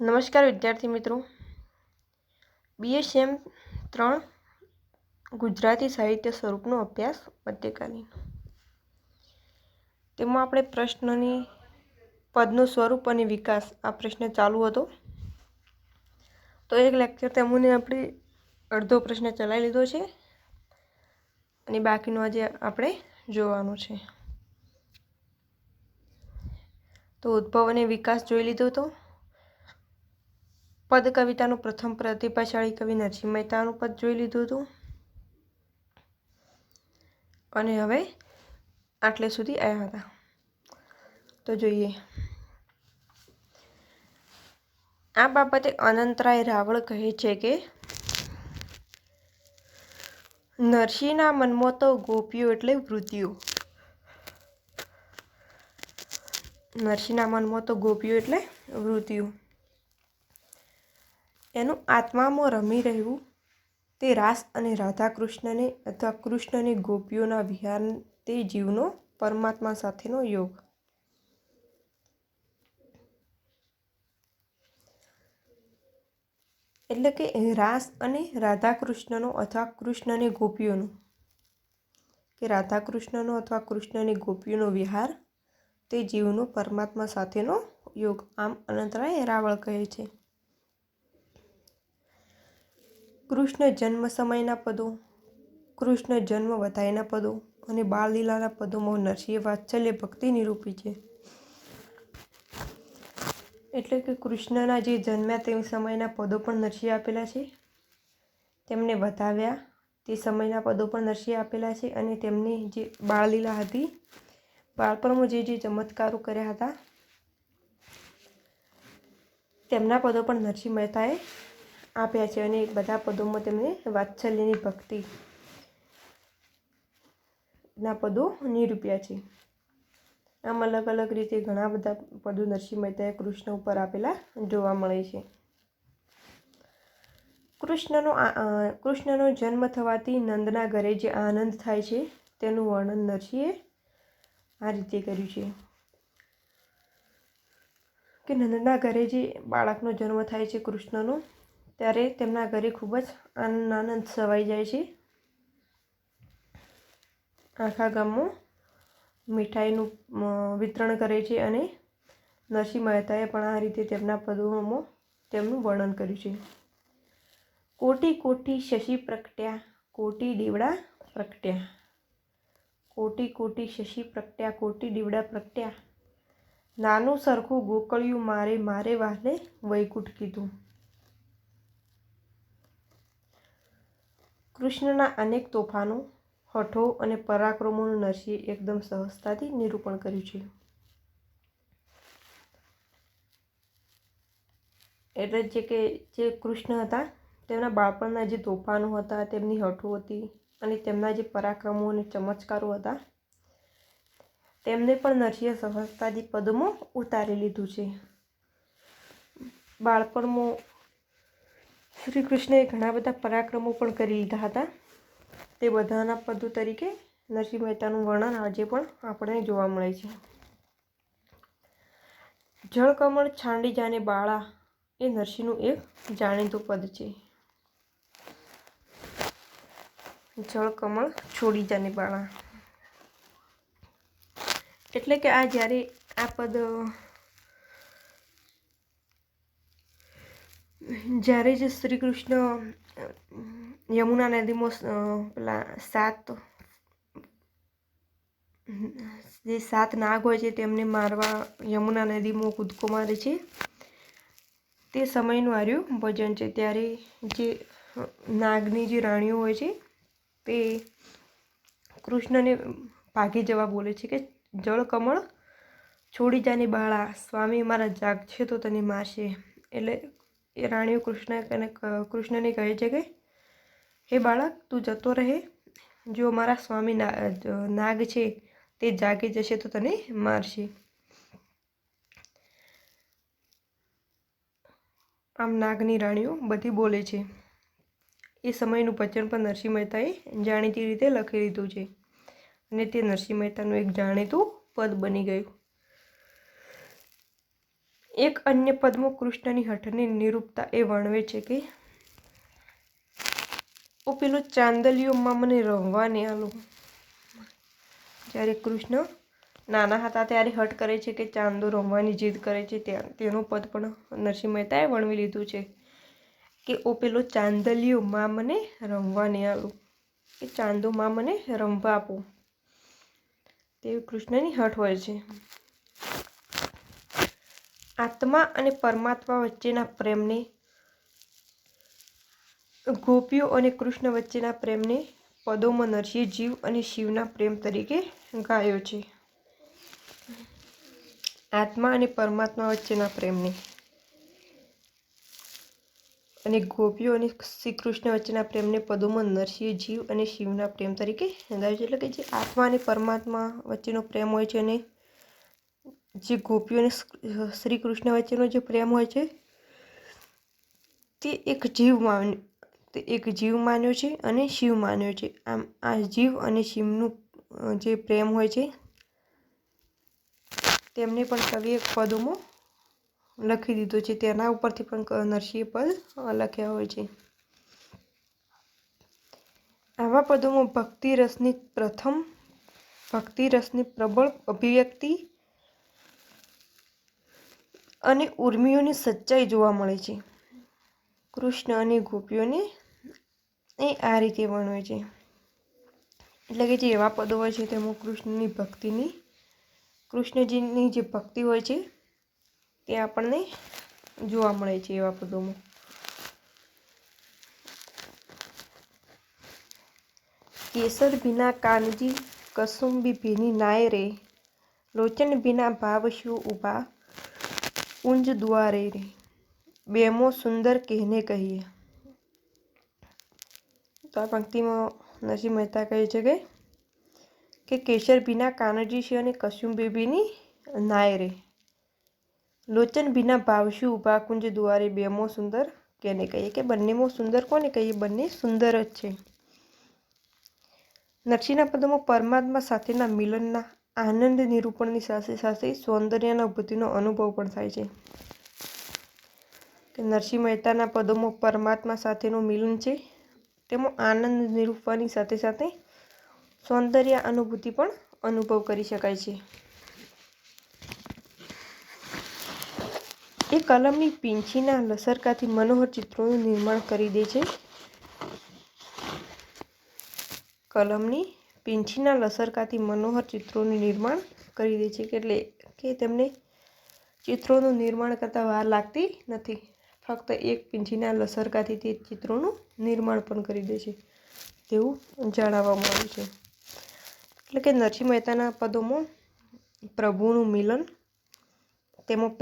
નમસ્કાર વિદ્યાર્થી મિત્રો, BSM 3 ગુજરાતી સાહિત્ય સ્વરૂપનો અભ્યાસ મધ્યકાલીન. તેમાં આપણે પ્રશ્નની પદનું સ્વરૂપ અને વિકાસ આ પ્રશ્ન ચાલુ હતો. તો એક લેક્ચર તેમને આપણે અડધો પ્રશ્ન ચલાવી લીધો છે અને બાકીનો આજે આપણે જોવાનું છે. તો ઉદ્ભવ અને વિકાસ જોઈ લીધો હતો. પદ કવિતાનું પ્રથમ પ્રતિભાશાળી કવિ નરસિંહ મહેતાનું પદ જોઈ લીધું હતું અને હવે આટલે સુધી આવ્યા હતા. તો જોઈએ, આ બાબતે અનંતરાય રાવળ કહે છે કે નરસિંહના મનમાં તો ગોપીઓ એટલે વૃત્તિઓ. નરસિંહના મનમાં તો ગોપીઓ એટલે વૃત્તિઓ. એનું આત્મામાં રમી રહેવું તે રાસ અને રાધા કૃષ્ણને અથવા કૃષ્ણને ગોપીઓના વિહાર તે જીવનો પરમાત્મા સાથેનો યોગ. એટલે કે રાસ અને રાધા કૃષ્ણનો અથવા કૃષ્ણને ગોપીઓનો કે રાધા કૃષ્ણનો અથવા કૃષ્ણની ગોપીઓનો વિહાર તે જીવનો પરમાત્મા સાથેનો યોગ. આમ અનંતરાય રાવળ કહે છે. કૃષ્ણ જન્મ સમયના પદો, કૃષ્ણ જન્મ વધાઈના પદો અને બાળલીલાના પદોમાં નરસિંહે વાત્સલ્ય ભક્તિ નિરૂપી છે. એટલે કે કૃષ્ણના જે જન્મ્યા તે સમયના પદો પણ નરસિંહે આપેલા છે, તેમને વધાવ્યા તે સમયના પદો પણ નરસિંહે આપેલા છે અને તેમની જે બાળલીલા હતી, બાળપણમાં જે ચમત્કારો કર્યા હતા તેમના પદો પણ નરસિંહ મહેતાએ આપ્યા છે અને બધા પદોમાં તેમને વાત્સલ્યની ભક્તિના પદો નિરૂપ્યા છે. આમ અલગ અલગ રીતે ઘણા બધા પદો નરસિંહ મહેતાએ કૃષ્ણ ઉપર આપેલા જોવા મળે છે. કૃષ્ણનો જન્મ થવાથી નંદના ઘરે જે આનંદ થાય છે તેનું વર્ણન નરસિંહે આ રીતે કર્યું છે કે નંદના ઘરે જે બાળકનો જન્મ થાય છે કૃષ્ણનો, ત્યારે તેમના ઘરે ખૂબ જ આનંદ છવાઈ જાય છે. આખા ગામમાં મીઠાઈનું વિતરણ કરે છે અને નરસિંહ મહેતાએ પણ આ રીતે તેમના પદોમાં તેમનું વર્ણન કર્યું છે. કોટી કોટી શશી પ્રગટ્યા, કોટી દીવડા પ્રગટ્યા. કોટી કોટી શશી પ્રગટ્યા, કોટી દીવડા પ્રગટ્યા. નાનું સરખું ગોકળિયું મારે મારે વાહને વૈકુંઠ કીધું. કૃષ્ણના અનેક તોફાનો, હઠો અને પરાક્રમોનું નરસિંહે એકદમ સહજતાથી નિરૂપણ કર્યું છે. એટલે જે કૃષ્ણ હતા તેમના બાળપણના જે તોફાનો હતા, તેમની હઠો હતી અને તેમના જે પરાક્રમો અને ચમત્કારો હતા તેમને પણ નરસિંહે સહજતાથી પદમાં ઉતારી લીધું છે. બાળપણમાં શ્રી કૃષ્ણએ ઘણા બધા પરાક્રમો પણ કરી લીધા હતા. તે બધાના પદો તરીકે નરસિંહ મહેતાનું વર્ણન આજે પણ આપણને જોવા મળે છે. જળકમળ છાંડી જાને બાળા એ નરસિંહનું એક જાણીતું પદ છે. જળકમળ છોડી જાને બાળા એટલે કે આ જ્યારે આ પદ જ્યારે જે શ્રી કૃષ્ણ યમુના નદીમાં પેલા સાત નાગ હોય છે તેમને મારવા યમુના નદીમાં કૂદકો મારે છે, તે સમયનું આર્યું ભજન છે. ત્યારે જે નાગની જે રાણીઓ હોય છે તે કૃષ્ણને ભાગી જવા બોલે છે કે જળકમળ છોડી જાને બાળા, સ્વામી મારા જાગશે તો તને મારશે. એટલે એ રાણીઓ કૃષ્ણને કહે છે કે હે બાળક, તું જતો રહે, જો મારા સ્વામી નાગ છે તે જાગી જશે તો તને મારશે. આમ નાગની રાણીઓ બધી બોલે છે. એ સમયનું ભજન પણ નરસિંહ મહેતાએ જાણીતી રીતે લખી લીધું છે અને તે નરસિંહ મહેતાનું એક જાણીતું પદ બની ગયું. એક અન્ય પદમાં કૃષ્ણની હઠની નિરૂપતા એ વર્ણવે છે કે ઓ પેલો ચાંદલિયોમાં મને રમવા નહીં આલો. જ્યારે કૃષ્ણ નાના હતા ત્યારે હઠ કરે છે કે ચાંદો રમવાની જીદ કરે છે, તેનું પદ પણ નરસિંહ મહેતાએ વર્ણવી લીધું છે કે ઓ પેલો ચાંદલિયોમાં મને રમવા નહીં આલો, કે ચાંદોમાં મને રમવા આપો. તેવી કૃષ્ણની હઠ હોય છે. આત્મા અને પરમાત્મા વચ્ચેના પ્રેમને, ગોપીઓ અને કૃષ્ણ વચ્ચેના પ્રેમને પદોમાં નરસિંહ જીવ અને શિવના પ્રેમ તરીકે ગાયો છે. આત્મા અને પરમાત્મા વચ્ચેના પ્રેમને અને ગોપીઓ અને શ્રી કૃષ્ણ વચ્ચેના પ્રેમને પદોમાં નરસિંહ જીવ અને શિવના પ્રેમ તરીકે ગાયો છે. એટલે કે જે આત્મા અને પરમાત્મા વચ્ચેનો પ્રેમ હોય છે અને જે ગોપીઓ અને શ્રી કૃષ્ણ વચ્ચેનો જે પ્રેમ હોય છે તે એક જીવ માન્યો છે અને શિવ માન્યો છે. આમ આ જીવ અને શિવનું જે પ્રેમ હોય છે તેમને પણ કવિએ પદોમાં લખી દીધો છે. તેના ઉપરથી પણ નરસિંહ પદ લખ્યા હોય છે. આવા પદોમાં ભક્તિ રસની પ્રબળ અભિવ્યક્તિ અને ઉર્મિઓની સચ્ચાઈ જોવા મળે છે. કૃષ્ણ અને ગોપીઓને એ આ રીતે વર્ણવે છે. એટલે કે જે એવા પદો હોય છે તેમાં કૃષ્ણજીની જે ભક્તિ હોય છે તે આપણને જોવા મળે છે એવા પદોમાં. કેસર ભીના કાનજી કસુંબી ભીની નાય રે, લોચન ભીના ભાવ શું ઉભા કુંજ દ્વારે રે, બેમો સુંદર કહેને કહીએ. તો આ પંક્તિમાં નરસિંહ મહેતા કહે છે કે કેસર ભીના કાનજી છે અને કસુંબી ભીની નાય રે, લોચન ભીના ભાવશું ઉભા કુંજ દ્વારે, બેમો સુંદર કેને કહીએ, કે બંનેમાં સુંદર કોને કહીએ, બંને સુંદર જ છે. નરસિંહના પદોમાં પરમાત્મા સાથેના મિલનના આનંદ નિરૂપણની સાથે સાથે સૌંદર્યાનુભૂતિનો અનુભવ પણ થાય છે. કે નરસિંહ મહેતાના પદોમાં પરમાત્મા સાથેનું મિલન છે તેમાં આનંદ નિરૂપવાની સાથે સાથે સૌંદર્ય અનુભૂતિ પણ અનુભવ કરી શકાય છે. એ કલમની પીંછીના લસરકાથી મનોહર ચિત્રોનું નિર્માણ કરી દે છે. કલમની પીંછીના લસરકાથી મનોહર ચિત્રોનું નિર્માણ કરી દે છે. એટલે કે તેમને ચિત્રોનું નિર્માણ કરતાં વાર લાગતી નથી. ફક્ત એક પીંછીના લસરકાથી તે ચિત્રોનું નિર્માણ પણ કરી દે છે તેવું જણાવવામાં આવ્યું છે. એટલે કે નરસિંહ મહેતાના પદોમાં પ્રભુનું મિલન, તેમાં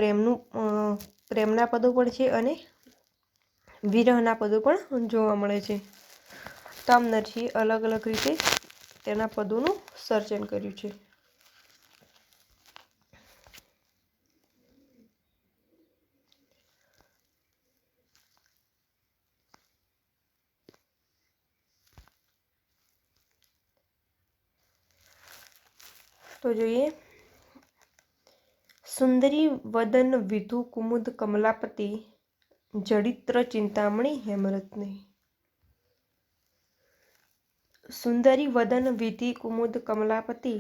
પ્રેમના પદો પણ છે અને વિરહના પદો પણ જોવા મળે છે. તો આમ નરસિંહે અલગ અલગ રીતે તેના પદોનું સર્જન કર્યું છે. તો જોઈએ સુંદરી વદન વિધુ કુમુદ કમલાપતિ, જડિત્ર ચિંતામણી હેમરત્ને. સુંદરી વદન વિધિ કુમુદ કમલાપતિ,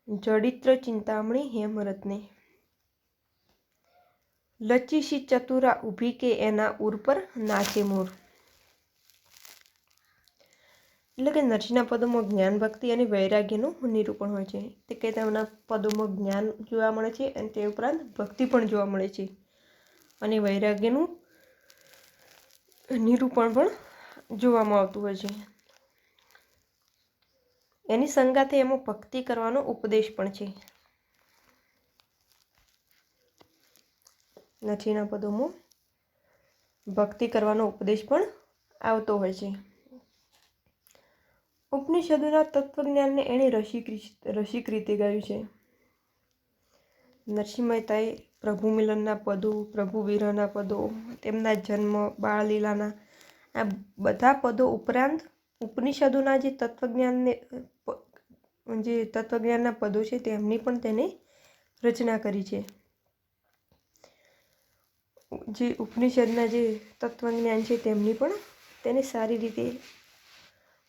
જડિત્ર ચિંતામણી હેમરત્ને. લચીસી ચતુરા ઊભી કે એના ઉર પર નાચે મોર. એટલે કે નરસિંહના પદોમાં જ્ઞાન, ભક્તિ અને વૈરાગ્યનું નિરૂપણ હોય છે. તે કે તેમના પદોમાં જ્ઞાન જોવા મળે છે અને તે ઉપરાંત ભક્તિ પણ જોવા મળે છે અને વૈરાગ્યનું નિરૂપણ પણ જોવામાં આવતું હોય છે. એની સંગાથે એમાં ભક્તિ કરવાનો ઉપદેશ પણ છે. નરસિંહના પદોમાં ભક્તિ કરવાનો ઉપદેશ પણ આવતો હોય છે. ઉપનિષદોના તત્વજ્ઞાનને એણે રસિક રીતે ગાયું છે. નરસિંહ મહેતાએ પ્રભુ મિલનના પદો, પ્રભુ વિરહના પદો, તેમના જન્મ, બાળલીલાના આ બધા પદો ઉપરાંત ઉપનિષદોના જે તત્વજ્ઞાનના પદો છે તેમની પણ તેને રચના કરી છે. જે ઉપનિષદના જે તત્વજ્ઞાન છે તેમની પણ તેને સારી રીતે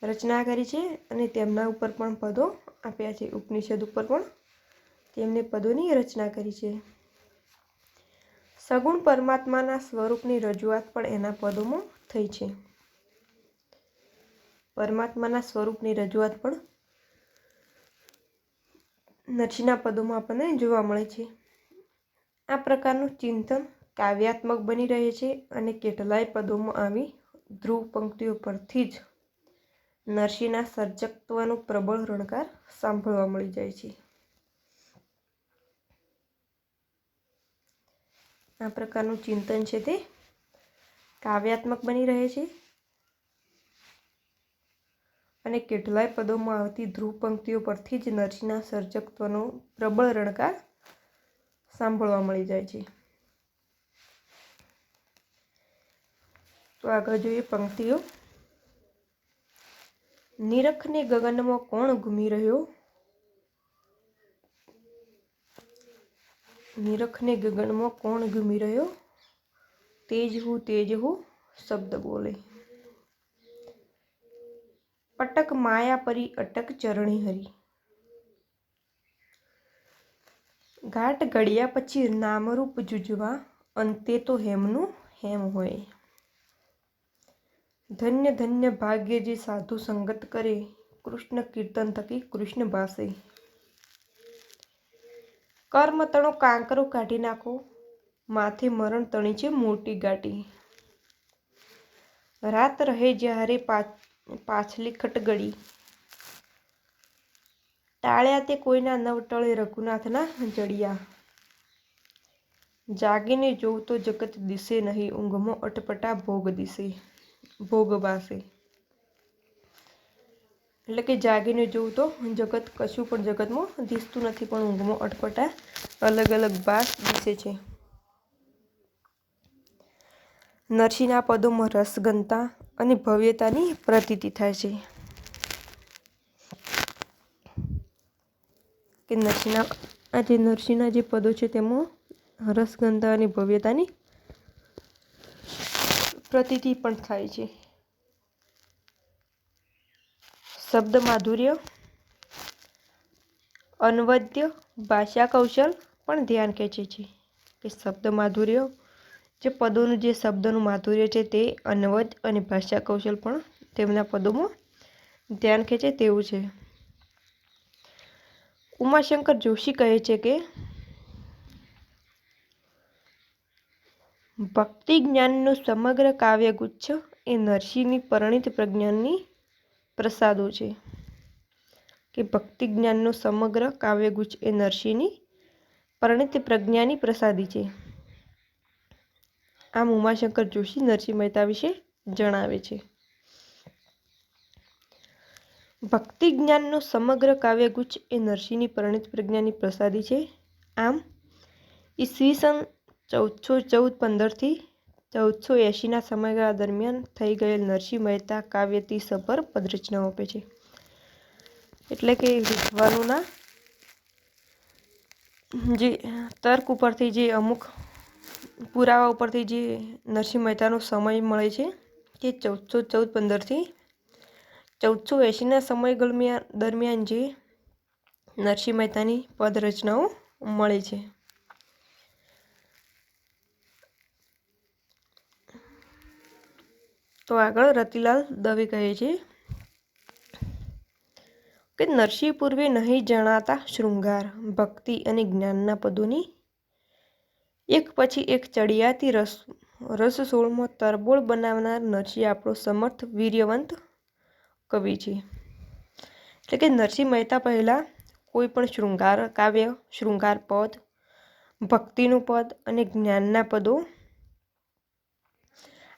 રચના કરી છે અને તેમના ઉપર પણ પદો આપ્યા છે. ઉપનિષદ ઉપર પણ તેમને પદોની રચના કરી છે. સગુણ પરમાત્માના સ્વરૂપની રજૂઆત પણ એના પદોમાં થઈ છે. પરમાત્માના સ્વરૂપની રજૂઆત પણ નરસિંહના પદોમાં આપણને જોવા મળે છે. આ પ્રકારનું ચિંતન કાવ્યાત્મક બની રહે છે અને કેટલાય પદોમાં આવી ધ્રુવ પંક્તિઓ પરથી જ નરસિંહના સર્જકત્વનો પ્રબળ રણકાર સાંભળવા મળી જાય છે. આ પ્રકારનું ચિંતન છે તે કાવ્યાત્મક બની રહે છે અને કેટલાય પદોમાં આવતી ધ્રુવ પંક્તિઓ પરથી જ નરસિંહના સર્જકત્વનો પ્રબળ રણકાર સાંભળવા મળી જાય છે. તો આગળ જોઈએ પંક્તિઓ. નિરખને ગગનમાં કોણ ઘૂમી રહ્યો, નિરખને ગગનમાં કોણ ઘૂમી રહ્યો, તેજ હું શબ્દ બોલે. પટક માયા પરી અટક ચરણી હરી. ઘાટ ઘડ્યા પછી નામરૂપ જુજવા, અંતે તો હેમનું હેમ હોય. ધન્ય ધન્ય ભાગ્ય જે સાધુ સંગત કરે, કૃષ્ણ કીર્તન થકી કૃષ્ણ ભાસે. કર્મ તણો કાંકરો કાઢી નાખો, માથે મરણ તણી છે મોટી ગાટી. રાત રહે જ્યારે પાછલી ખટગડી, ટાળ્યા તે કોઈના નવ ટળે રઘુનાથના જડિયા. જાગીને જોઉં તો જગત દિશે નહીં, ઊંઘમાં અટપટા ભોગ બાસે. એટલે કે જાગીને જોઉં તો જગત કશું પણ જગતમાં દિસતું નથી, પણ ઊંઘમાં અટપટા અલગ અલગ બાસ દિસે છે. નરસિંહના પદોમાં રસઘનતા અને ભવ્યતાની પ્રતીતિ થાય છે. કે નરસિંહના જે પદો છે તેમાં રસઘનતા અને ભવ્યતાની પ્રતીતિ પણ થાય છે. શબ્દ માધુર્ય, અનવદ્ય ભાષા કૌશલ પણ ધ્યાન ખેંચે છે. કે શબ્દ માધુર્ય, જે પદોનું જે શબ્દનું માધુર્ય છે તે અનવદ્ય અને ભાષા કૌશલ પણ તેમના પદોમાં ધ્યાન ખેંચે તેવું છે. ઉમાશંકર જોશી કહે છે કે ભક્તિ જ્ઞાનનો સમગ્ર કાવ્યગુચ્છ એ નરસિંહની પરિણીત પ્રજ્ઞાની પ્રસાદો છે. કે ભક્તિ જ્ઞાનનો સમગ્ર કાવ્યગુચ્છ એ નરસિંહની પરિણીત પ્રજ્ઞાની પ્રસાદી છે. આમ ઉમાશંકર જોશી નરસિંહ મહેતા વિશે જણાવે છે. ભક્તિ જ્ઞાનનો સમગ્ર કાવ્યગુચ્છ એ નરસિંહની પરિણીત પ્રજ્ઞાની પ્રસાદી છે. આમ ઈસવીસન 1414-15 1480ના સમયગાળા દરમિયાન થઈ ગયેલ નરસિંહ મહેતા કાવ્યથી સભર પદરચનાઓ આપે છે. એટલે કે વિદ્વાનોના જે તર્ક ઉપરથી, જે અમુક પુરાવા ઉપરથી જે નરસિંહ મહેતાનો સમય મળે છે કે 1414-15 1480ના સમય દરમિયાન જે નરસિંહ મહેતાની પદરચનાઓ મળે છે. તો આગળ રતિલાલ દવે કહે છે કે નરસિંહ પૂર્વે નહીં જણાતા શૃંગાર, ભક્તિ અને જ્ઞાનના પદોની એક પછી એક ચડિયાતી રસસોળમાં તરબોળ બનાવનાર નરસિંહ આપણો સમર્થ વીર્યવંત કવિ છે. એટલે કે નરસિંહ મહેતા પહેલાં કોઈ પણ શૃંગાર કાવ્ય, શૃંગાર પદ, ભક્તિનું પદ અને જ્ઞાનના પદો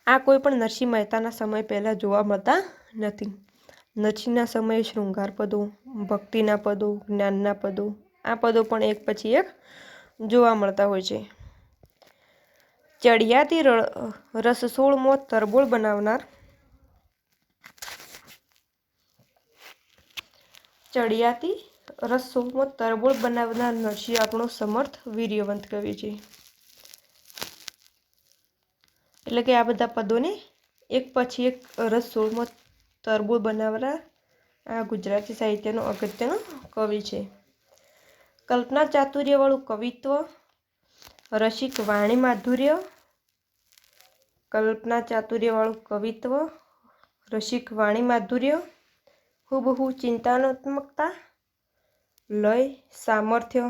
આ કોઈ પણ નરસિંહ મહેતાના સમય પહેલાં જોવા મળતા નથી. નરસિંહના સમયે શૃંગાર પદો, ભક્તિના પદો, જ્ઞાનના પદો આ પદો પણ એક પછી એક જોવા મળતા હોય છે. ચડિયાતી રસસોળમાં તરબોળ બનાવનાર નરસિંહ આપણો સમર્થ વીર્યવંત કવિ છે. એટલે કે આ બધા પદોને એક પછી એક રસ 16મો તરબોળ બનાવનારા આ ગુજરાતી સાહિત્યનો અગત્યનો કવિ છે. કલ્પના ચાતુર્યવાળું કવિત્વ, રસિક વાણી માધુર્ય, કલ્પના ચાતુર્યવાળું કવિત્વ, રસિક વાણી માધુર્ય, હુબહુ ચિંતનાત્મકતા, લય, સામર્થ્ય,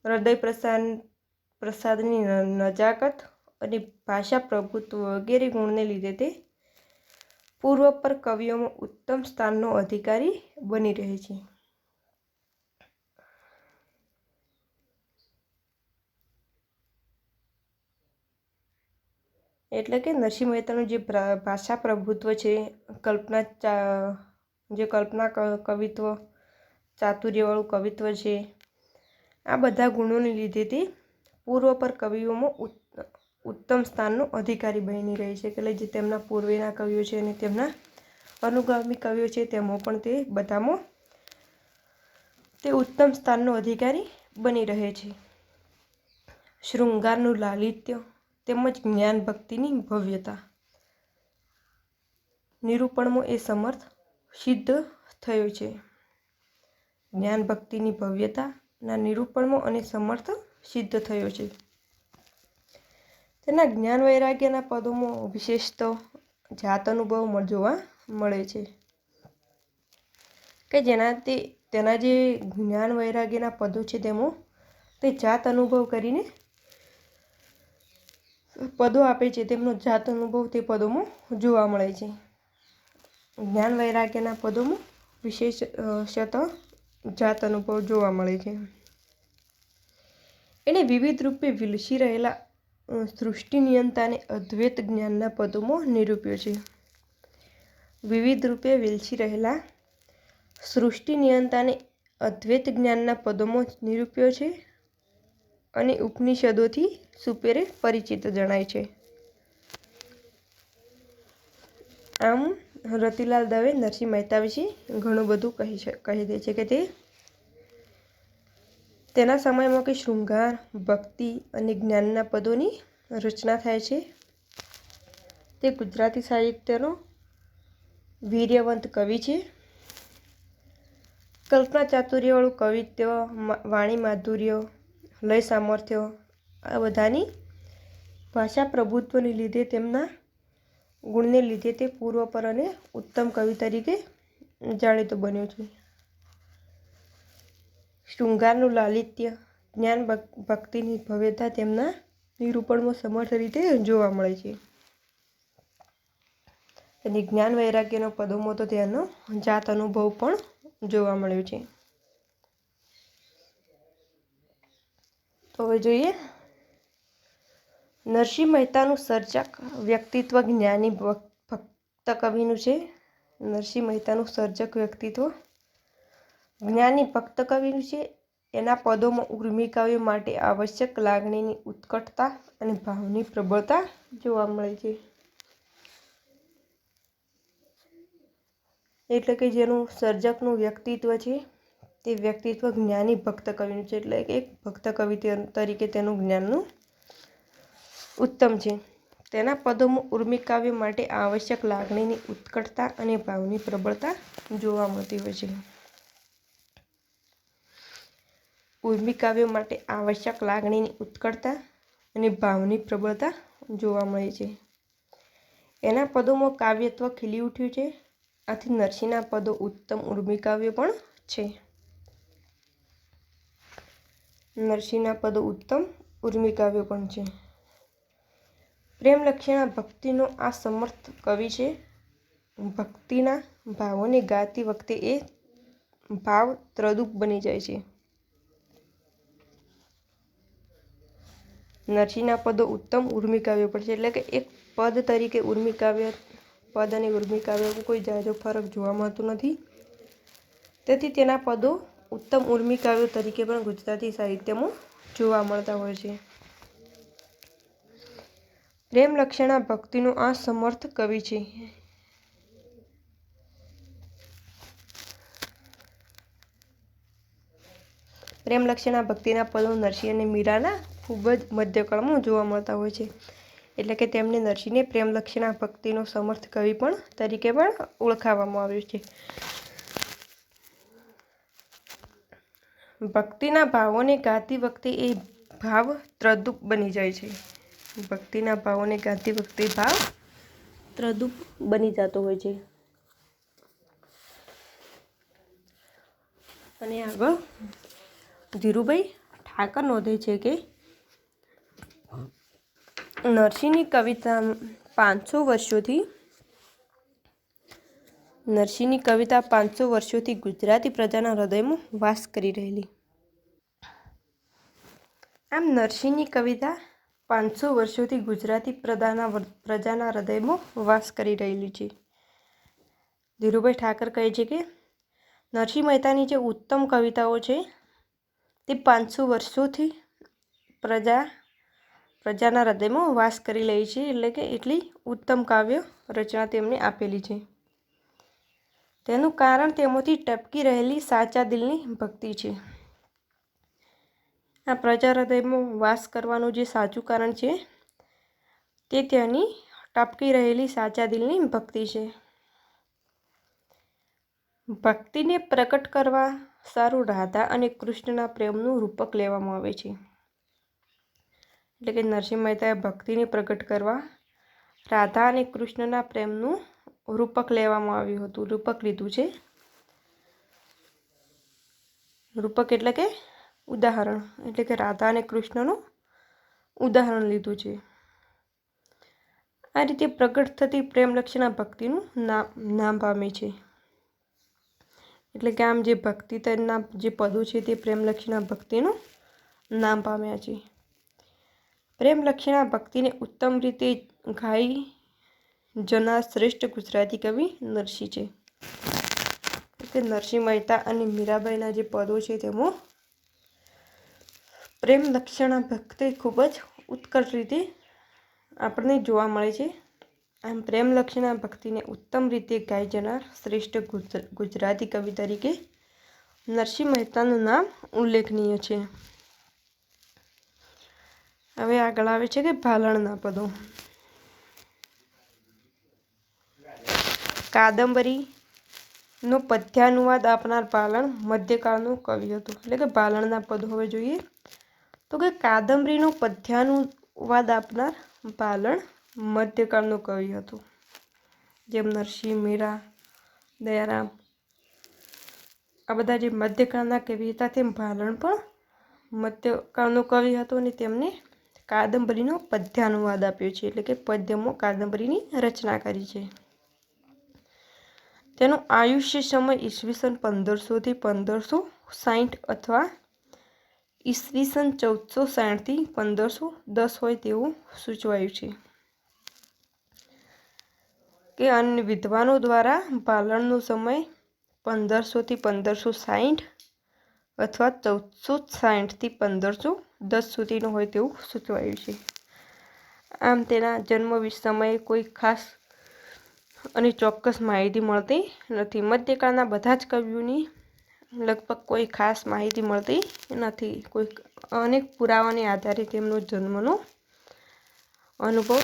હૃદય પ્રસાદની નજાકત અને ભાષા પ્રભુત્વ વગેરે ગુણને લીધે તે પૂર્વપર કવિઓમાં ઉત્તમ સ્થાનનો અધિકારી બની રહે છે. એટલે કે નરસિંહ મહેતાનું જે ભાષા પ્રભુત્વ છે, કલ્પના કવિત્વ, ચાતુર્યવાળું કવિત્વ છે, આ બધા ગુણોને લીધે તે પૂર્વપર કવિઓમાં ઉત્તમ સ્થાનનો અધિકારી બની રહે છે. એટલે જે તેમના પૂર્વેના કવિઓ છે અને તેમના અનુગામી કવિઓ છે તેમાં પણ તે બધામાં તે ઉત્તમ સ્થાનનો અધિકારી બની રહે છે. શૃંગારનું લાલિત્ય તેમજ જ્ઞાન ભક્તિની ભવ્યતા નિરૂપણમાં એ સમર્થ સિદ્ધ થયો છે. જ્ઞાન ભક્તિની ભવ્યતાના નિરૂપણમાં અને સમર્થ સિદ્ધ થયો છે. તેના જ્ઞાન વૈરાગ્યના પદોમાં વિશેષત જાત અનુભવ જોવા મળે છે કે તેના જે જ્ઞાન વૈરાગ્યના પદો છે તેમાં તે જાત અનુભવ કરીને પદો આપે છે. તેમનો જાત અનુભવ તે પદોમાં જોવા મળે છે. જ્ઞાન વૈરાગ્યના પદોમાં વિશેષત જાત અનુભવ જોવા મળે છે. એણે વિવિધ રૂપે વિલસી રહેલા સૃષ્ટિ નિયંતાને અદ્વૈત જ્ઞાનના પદોમાં નિરૂપ્યો છે. વિવિધ રૂપે વિલસી રહેલા સૃષ્ટિ નિયંતાને અદ્વૈત જ્ઞાનના પદોમાં નિરૂપ્યો છે અને ઉપનિષદોથી સુપેરે પરિચિત જણાય છે. આમ રતિલાલ દવે નરસિંહ મહેતા વિશે ઘણું બધું કહી દે છે કે તેના સમયમાં કે શૃંગાર, ભક્તિ અને જ્ઞાનના પદોની રચના થાય છે. તે ગુજરાતી સાહિત્યનો વીર્યવંત કવિ છે. કલ્પના ચાતુર્યવાળું કવિત્વ, વાણી માધુર્ય, લય સામર્થ્ય, આ બધાની ભાષા પ્રભુત્વને લીધે તેમના ગુણને લીધે તે પૂર્વપર અને ઉત્તમ કવિ તરીકે જાણીતો બન્યો છે. શૃંગારનું લાલિત્ય, જ્ઞાન ભક્તિની ભવ્યતા તેમના નિરૂપણમાં સમર્થ રીતે જોવા મળે છે. અને જ્ઞાન વૈરાગ્યના પદોમાં તો તેનો જાત અનુભવ પણ જોવા મળ્યો છે. તો હવે જોઈએ નરસિંહ મહેતાનું સર્જક વ્યક્તિત્વ જ્ઞાની ભક્ત કવિનું છે. નરસિંહ મહેતાનું સર્જક વ્યક્તિત્વ જ્ઞાની ભક્ત કવિનું છે. એના પદોમાં ઉર્મિકાવ્ય માટે આવશ્યક લાગણીની ઉત્કટતા અને ભાવની પ્રબળતા જોવા મળે છે. એટલે કે જેનું સર્જકનું વ્યક્તિત્વ છે તે વ્યક્તિત્વ જ્ઞાની ભક્ત કવિનું છે. એટલે કે એક ભક્ત કવિ તરીકે તેનું જ્ઞાનનું ઉત્તમ છે. તેના પદોમાં ઉર્મિકાવ્ય માટે આવશ્યક લાગણીની ઉત્કટતા અને ભાવની પ્રબળતા જોવા મળતી હોય છે. ઉર્મિકાવ્ય માટે આવશ્યક લાગણીની ઉત્કટતા અને ભાવની પ્રબળતા જોવા મળે છે. એના પદોમાં કાવ્યત્વ ખીલી ઉઠ્યું છે. આથી નરસિંહના પદો ઉત્તમ ઉર્મિકાવ્ય પણ છે. નરસિંહના પદો ઉત્તમ ઉર્મિકાવ્ય પણ છે. પ્રેમલક્ષણા ભક્તિનો આ સમર્થ કવિ છે. ભક્તિના ભાવોને ગાતી વખતે એ ભાવ ત્રદુપ બની જાય છે. નરસિંહના પદો ઉત્તમ ઉર્મિકાવ્ય પણ છે. એટલે કે એક પદ તરીકે પદ અને ઉર્મિકાવ્યમાં કોઈ જાજો ફરક જોવા મળતો નથી. તેથી તેના પદો ઉત્તમ ઉર્મિકાવ્યો તરીકે પણ ગુજરાતી સાહિત્યમાં જોવા મળતા હોય છે. પ્રેમલક્ષણા ભક્તિનો આ સમર્થ કવિ છે. પ્રેમલક્ષણા ભક્તિના પદો નરસિંહ અને મીરાના ખૂબ જ મધ્યકાળમાં જોવા મળતા હોય છે. એટલે કે તેમને નરસિંહને પ્રેમલક્ષણા ભક્તિનો સમર્થ કવિ પણ તરીકે પણ ઓળખાવવામાં આવ્યું છે. ભક્તિના ભાવોને ગાતી વખતે એ ભાવ ત્રદુપ બની જાય છે. ભક્તિના ભાવોને ગાતી વખતે ભાવ ત્રદુપ બની જતો હોય છે. અને આગળ ધીરુભાઈ ઠાકર નોંધે છે કે નરસિંહની કવિતા 500 વર્ષોથી ગુજરાતી પ્રજાના હૃદયમાં વાસ કરી રહેલી. આમ નરસિંહની કવિતા 500 વર્ષોથી ગુજરાતી પ્રજાના હૃદયમાં વાસ કરી રહેલી છે. ધીરુભાઈ ઠાકર કહે છે કે નરસિંહ મહેતાની જે ઉત્તમ કવિતાઓ છે તે 500 વર્ષોથી પ્રજાના હૃદયમાં વાસ કરી રહી છે. એટલે કે એટલી ઉત્તમ કાવ્ય રચના તેમને આપેલી છે. તેનું કારણ તેમાંથી ટપકી રહેલી સાચા દિલની ભક્તિ છે. આ પ્રજા હૃદયમાં વાસ કરવાનું જે સાચું કારણ છે તે તેની ટપકી રહેલી સાચા દિલની ભક્તિ છે. ભક્તિને પ્રકટ કરવા સારું રાધા અને કૃષ્ણના પ્રેમનું રૂપક લેવામાં આવે છે. એટલે કે નરસિંહ મહેતાએ ભક્તિને પ્રગટ કરવા રાધા અને કૃષ્ણના પ્રેમનું રૂપક લેવામાં આવ્યું હતું. રૂપક લીધું છે. રૂપક એટલે કે ઉદાહરણ, એટલે કે રાધા અને કૃષ્ણનું ઉદાહરણ લીધું છે. આ રીતે પ્રગટ થતી પ્રેમલક્ષણા ભક્તિનું નામ પામે છે. એટલે કે આમ જે ભક્તિ તેના જે પદો છે તે પ્રેમલક્ષણા ભક્તિનું નામ પામ્યા છે. પ્રેમલક્ષણા ભક્તિને ઉત્તમ રીતે ગાઈ જનાર શ્રેષ્ઠ ગુજરાતી કવિ નરસિંહ છે. એટલે નરસિંહ મહેતા અને મીરાબાઈના જે પદો છે તેમાં પ્રેમલક્ષણા ભક્તિ ખૂબ જ ઉત્કૃષ્ટ રીતે આપણને જોવા મળે છે. આમ પ્રેમલક્ષણા ભક્તિને ઉત્તમ રીતે ગાઈ જનાર શ્રેષ્ઠ ગુજરાતી કવિ તરીકે નરસિંહ મહેતાનું નામ ઉલ્લેખનીય છે. હવે આગળ આવે છે કે ભાલણના પદો. કાદંબરીનો પદ્યાનુવાદ આપનાર ભાલણ મધ્યકાળનું કવિ હતું. એટલે કે ભાલણના પદો હવે જોઈએ તો કે કાદંબરીનો પદ્યાનુવાદ આપનાર ભાલણ મધ્યકાળનું કવિ હતું. જેમ નરસિંહ, મીરા, દયારામ આ બધા જે મધ્યકાળના કવિ હતા તેમ ભાલણ પણ મધ્યકાળનું કવિ હતું અને તેમને કાદંબરીનો પદ્યાનુવાદ આપ્યો છે. એટલે કે પદ્યમાં કાદંબરીની રચના કરી છે. તેનું આયુષ્ય સમય ઈસવીસન 1500 થી 1560 અથવા ઈસવીસન 1460 થી 1510 હોય તેવું સૂચવાયું છે. કે અન્ય વિદ્વાનો દ્વારા ભાલણનો સમય 1500 થી 1560 અથવા 1460 થી 1510 સુધીનો હોય તેવું સૂચવાયું છે. આમ તેના જન્મ સમયે કોઈ ખાસ અને ચોક્કસ માહિતી મળતી નથી. મધ્યકાળના બધા જ કવિઓની લગભગ કોઈ ખાસ માહિતી મળતી નથી. કોઈ અનેક પુરાવાને આધારે તેમનો જન્મનો અનુભવ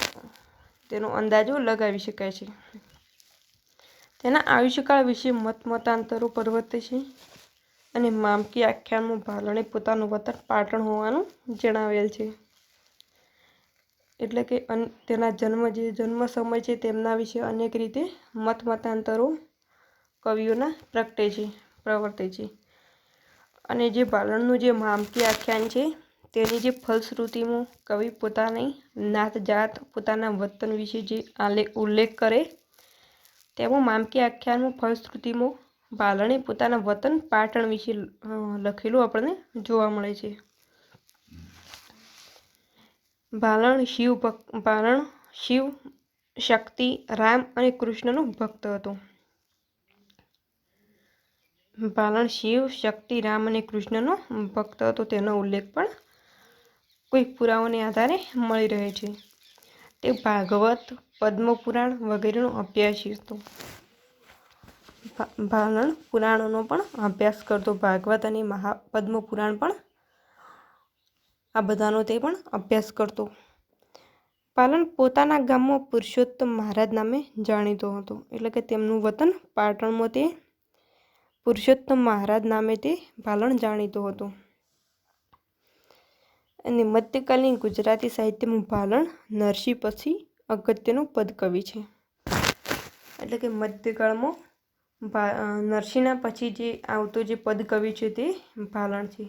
તેનો અંદાજો લગાવી શકાય છે. તેના આયુષ્યકાળ વિશે મતાંતરો પ્રવર્તે છે અને મામકી આખ્યાનમાં ભાલણે પોતાનું વતન પાટણ હોવાનું જણાવેલ છે. એટલે કે તેના જન્મ સમય છે તેમના વિશે અનેક રીતે મતાંતરો કવિઓના પ્રવર્તે છે. અને જે ભાલણનું જે મામકી આખ્યાન છે તેની જે ફલશ્રુતિમાં કવિ પોતાની નાત જાત પોતાના વતન વિશે જે ઉલ્લેખ કરે તેમાં મામકી આખ્યાનમાં ફલશ્રુતિમાં ભાલણે પોતાના વતન પાટણ વિશે લખેલું આપણને જોવા મળે છે. ભાલણ શિવ, શક્તિ, રામ અને કૃષ્ણનો ભક્ત હતો. ભાલણ શિવ, શક્તિ, રામ અને કૃષ્ણનો ભક્ત હતો તેનો ઉલ્લેખ પણ કોઈ પુરાવાને આધારે મળી રહે છે. તે ભાગવત, પદ્મપુરાણ વગેરેનો અભ્યાસી હતો. ભાલણ પુરાણોનો પણ અભ્યાસ કરતો. ભાગવત અને પદ્મપુરાણ પણ આ બધાનો તે પણ અભ્યાસ કરતો. પાલણ પોતાના ગામમાં પુરુષોત્તમ મહારાજ નામે જાણીતો હતો, એટલે કે તેમનું વતન પાટણમાં તે પુરુષોત્તમ મહારાજ નામે તે પાલણ જાણીતો હતો. અને મધ્યકાલીન ગુજરાતી સાહિત્યમાં પાલણ નરસિંહ પછી અગત્યનો પદકવિ છે. એટલે કે મધ્યકાળમાં નરસિંહના પછી જે આવતો જે પદકવિ છે તે પાલણ છે.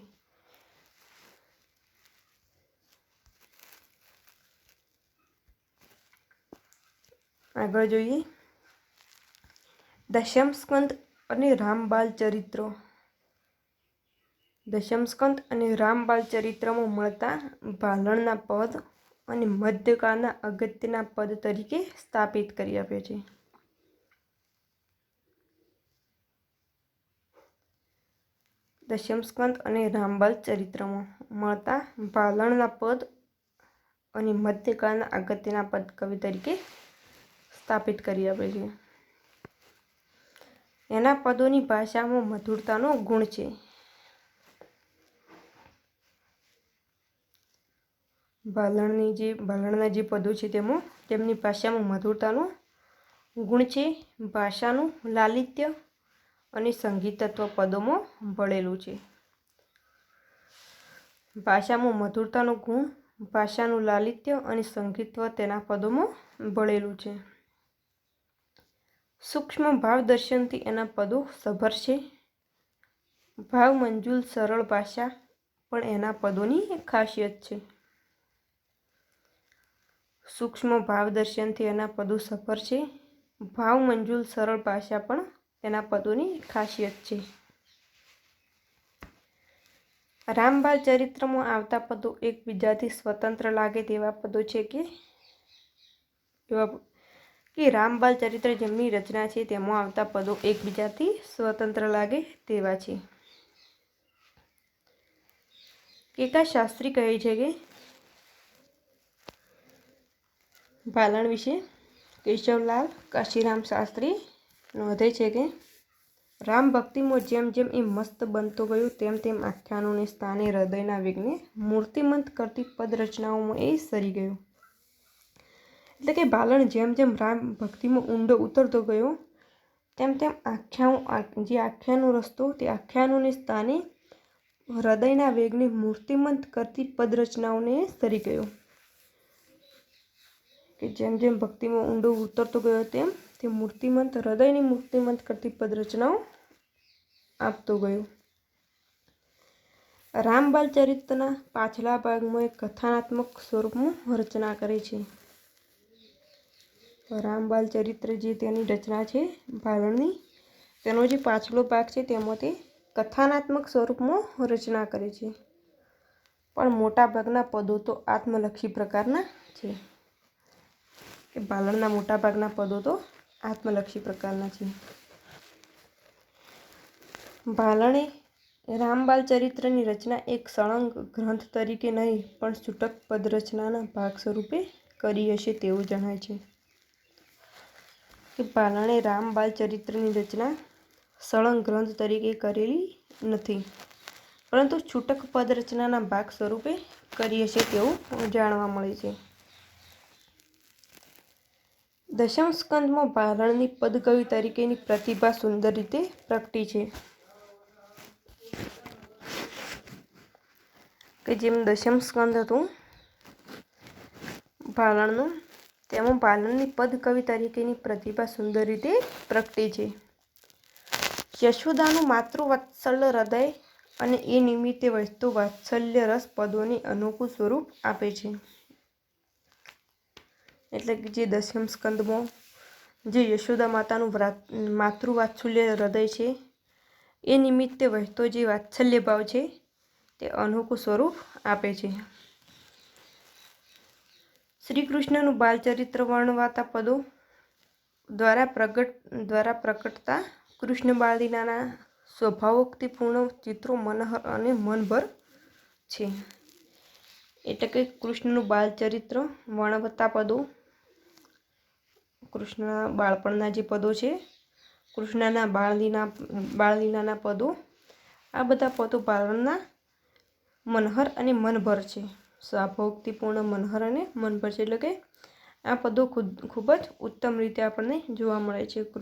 આગળ જોઈએ દશમસ્કંદ અને રામબાલ ચરિત્ર. દશમસ્કંદ અને રામબાલ ચરિત્રમાં મળતા પાલણના પદ અને મધ્યકાળના અગત્યના પદ તરીકે સ્થાપિત કરી આપે છે. દશમસ્કંદ અને રામબાલ ચરિત્રમાં મળતા પાલણના પદ અને મધ્યકાળના અગત્યના પદ કવિ તરીકે સ્થાપિત કરી આપે છે. એના પદોની ભાષામાં મધુરતાનો ગુણ છે. ભાલણના જે પદો છે તેમાં તેમની ભાષામાં મધુરતાનો ગુણ છે. ભાષાનું લાલિત્ય અને સંગીતત્વ પદોમાં ભળેલું છે. ભાષામાં મધુરતાનો ગુણ, ભાષાનું લાલિત્ય અને સંગીતત્વ તેના પદોમાં ભળેલું છે. સૂક્ષ્મ ભાવ દર્શનથી એના પદો સભર છે. ભાવ મંજુલ સરળ ભાષા પણ એના પદોની ખાસિયત છે. સૂક્ષ્મ ભાવ દર્શનથી એના પદો સફર છે. ભાવ મંજુલ સરળ ભાષા પણ એના પદોની ખાસિયત છે. રામબાલ ચરિત્રમાં આવતા પદો એકબીજાથી સ્વતંત્ર લાગે તેવા પદો છે કે રામબાલ ચરિત્ર જેમની રચના છે તેમાં આવતા પદો એકબીજાથી સ્વતંત્ર લાગે તેવા છે. કેકા શાસ્ત્રી કહે છે કે પાલણ વિશે કેશવલાલ કાશીરામ શાસ્ત્રી નોંધે છે કે રામ ભક્તિમાં જેમ જેમ એ મસ્ત બનતો ગયો તેમ તેમ આખ્યાનોને સ્થાને હૃદયના વેગને મૂર્તિમંત કરતી પદ રચનાઓમાં એ સરી ગયો. એટલે કે પાલણ જેમ જેમ રામ ભક્તિમાં ઊંડો ઉતરતો ગયો તેમ તેમ આખ્યાનો રસ્તો તે આખ્યાનોને સ્થાને હૃદયના વેગને મૂર્તિમંત કરતી પદ રચનાઓને સરી ગયો. કે જેમ જેમ ભક્તિમાં ઊંડો ઉતરતો ગયો તેમ તે મૂર્તિમંત હૃદયની મૂર્તિમંત કરતી પદ રચનાઓ આપતો ગયો. રામબાલ ચરિત્રના પાછલા ભાગમાં એક કથાનાત્મક સ્વરૂપમાં રચના કરે છે. રામબાલ ચરિત્ર જે તેની રચના છે પાલણની, તેનો જે પાછલો ભાગ છે તેમાં તે કથાનાત્મક સ્વરૂપમાં રચના કરે છે. પણ મોટા ભાગના પદો તો આત્મલક્ષી પ્રકારના છે. કે પાલણના મોટા ભાગના પદો તો આત્મલક્ષી પ્રકારના છે. પાલણે રામબાલ ચરિત્રની રચના એક સળંગ ગ્રંથ તરીકે નહીં પણ છૂટક પદરચનાના ભાગ સ્વરૂપે કરી હશે તેવું જણાય છે. કે પાલણે રામબાલ ચરિત્રની રચના સળંગ ગ્રંથ તરીકે કરેલી નથી, પરંતુ છૂટક પદરચનાના ભાગ સ્વરૂપે કરી હશે તેવું જાણવા મળે છે. દશમ સ્કંદમાં પાલણની પદકવિ તરીકેની પ્રતિભા સુંદર રીતે પ્રગટી છે. કે જેમ દશમ સ્કંદ હતું પાલણનું, તેમાં પાલણની પદકવિ તરીકેની પ્રતિભા સુંદર રીતે પ્રગટી છે. યશોદાનું માતૃવાત્સલ્ય હૃદય અને એ નિમિત્તે વહેતો વાત્સલ્ય રસ પદોને અનોખું સ્વરૂપ આપે છે. એટલે કે જે દશમ સ્કંદમાં જે યશોદા માતાનું માતૃવાત્સલ્ય હૃદય છે એ નિમિત્તે વહેતો જે વાત્સલ્ય ભાવ છે તે અનોખું સ્વરૂપ આપે છે. શ્રી કૃષ્ણનું બાલચરિત્ર વર્ણવાતા પદો દ્વારા પ્રકટતા કૃષ્ણ બાળલીલાના સ્વભાવોક્તિપૂર્ણ ચિત્રો મનોહર અને મનભર છે. એટલે કે કૃષ્ણનું બાલચરિત્ર વર્ણવતા પદો, કૃષ્ણના બાળપણના જે પદો છે, કૃષ્ણના બાળલીલાના પદો, આ બધા પદો પાલણના મનહર અને મનભર છે. સ્વભાવોક્તિપૂર્ણ મનહર અને મનભર છે. એટલે કે આ પદો ખૂબ જ ઉત્તમ રીતે આપણને જોવા મળે છે.